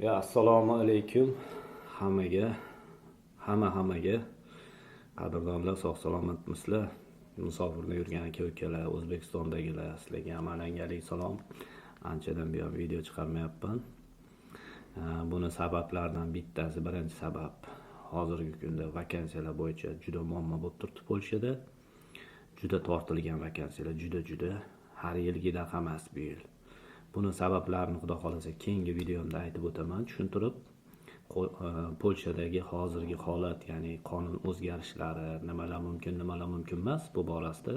Assalomu alaykum hammaga, hammaga. Qadrdonlar, sog' salomatmisizlar? Musofirda yurgan aka-ukalar, O'zbekistondagilar, sizlarga amalangalik salom. Anchadan buyon video chiqarmayapman. Buni sabablaridan bittasi, birinchi sabab, hozirgi kunda vakansiyalar bo'yicha juda muammo bo'lib turibdi Polshada. Juda tortilgan vakansiyalar, juda har yilgidek emas bu yil. Buni sabablarini xudo xolasa keyingi videomda aytib o'taman, tushuntirib. Polshadagi hozirgi holat, ya'ni qonun o'zgarishlari, nimalar mumkin, nimalar mumkin emas, bu borasida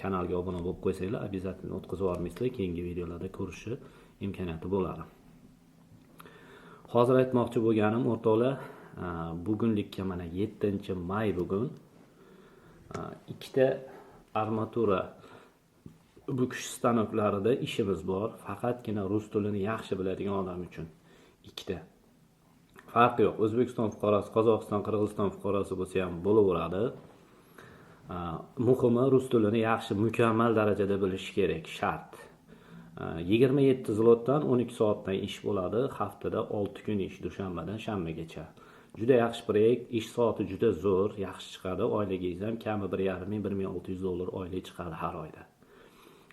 kanalga obuna bo'lib qo'ysanglar, обязательно o'tkazib yubormaysizlar, keyingi videolarda ko'rishi imkoniyati bo'ladi. Hozir aytmoqchi bo'lganim, o'rtoqlar, bugunlikka mana 7-may bugun ikkita armatura bukish stanoklarida ishimiz bor. Faqatgina rus tilini yaxshi biladigan odam uchun ikkita. Farqi yo'q. O'zbekiston fuqarosi, Qozog'iston, Qirg'iziston fuqarosi bo'lsa ham bo'laveradi. Muhimi rus tilini yaxshi, mukammal darajada bilish kerak, shart. 27 zlotdan 12 soatdan ish bo'ladi. Haftada 6 kun ish, dushanbadan shanbagacha. Juda yaxshi proyekt, ish soati juda zo'r, yaxshi chiqadi. Oyligingiz ham kami 1,5-1600 dollar oylik chiqadi har oyda.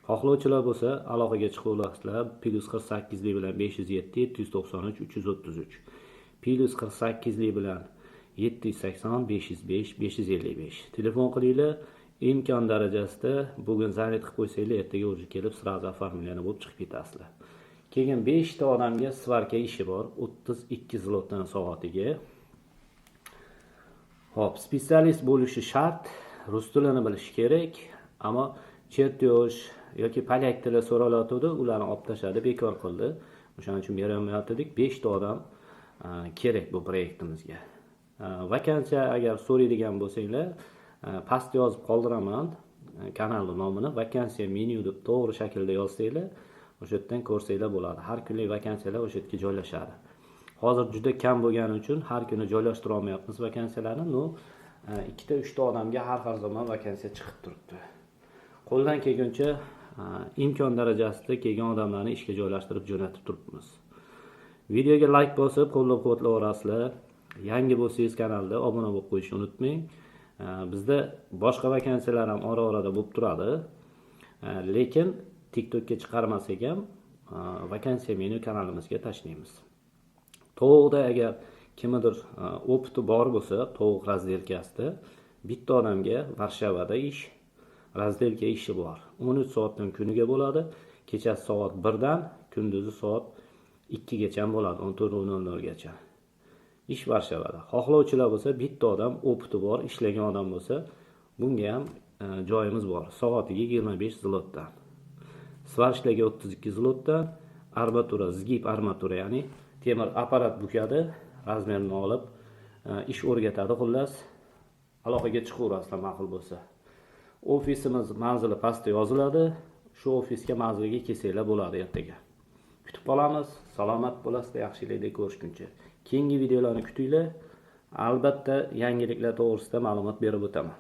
Xohlovchilar bo'lsa, aloqaga chiqavlasizlar. +48 lik bilan 507 793 333. +48 lik bilan 780 505 555. Telefon qilinglar. Imkon darajasida bugun zaryad qilib qo'ysanglar, ertaga o'zi kelib sразу оформление bo'lib chiqib ketasizlar. Keyin 5 ta odamga svarka ishi bor, 32 zlotdan soatiga. Hop, specialist bo'lishi shart, rus tilini bilish kerak, ammo chertyoj yoki polyak tili so'ralayotdi, ularni olib tashladi, bekor qildi. O'shaning uchun berolmayotdik. 5 ta odam kerak bu proyektimizga. Vakansiya agar so'raydigan bo'lsanglar, pastga yozib qoldiraman kanalning nomini. Vakansiya menyu deb to'g'ri shaklda yozsanglar, o'sha yerdan ko'rsanglar bo'ladi. Har kunlik vakansiyalar o'sha yerga joylashadi. Hozir juda kam bo'lgani uchun har kuni joylashtira olmayapmiz vakansiyalarni. No, 2-3 ta odamga har zaman vakansiya chiqib turibdi. Qo'ldan kelguncha imkon darajasida kelgan odamlarni ishga joylashtirib jo'natib turibmiz. Videoga like bosib, qo'llab-quvvatlayverasizlar. Yangi bo'lsangiz kanalda obuna bo'lib qo'yishni unutmang. Bizda boshqa vakansiyalar ham ora-orada bo'lib turadi. Lekin TikTokga chiqarmasak ham vakansiya meni kanalimizga tashlaymiz. Tovuqda agar kimdir opiti bor bo'lsa, tovuq razdelkasida bitta odamga Varshavada ish, razdelka ishi bor. 13 soatdan kuniga bo'ladi. Kechasi soat 1 dan kunduzi soat 2 gacha bo'ladi, 14:00 gacha. Ish Varshavada. Xohlovchilar bo'lsa, bitta odam opiti bor, ishlagan odam bo'lsa, bunga ham joyimiz bor. Soatiga 25 zlotdan. Svarishlarga 32 zlotdan, armatura, zgib armatura, ya'ni temir apparat bukadi, razmerini olib ish o'rgatadi. Xullas, aloqaga chiqaverasizlar ma'qul bo'lsa. Ofisimiz manzili pastda yoziladi. Shu ofisga manzilga kelsanglar bo'ladi ertaga. Kutib qolamiz. Salomat bo'lasizlar, yaxshilikda ko'rishguncha. Keyingi videolarni kutinglar. Albatta, yangiliklar to'g'risida ma'lumot berib o'taman.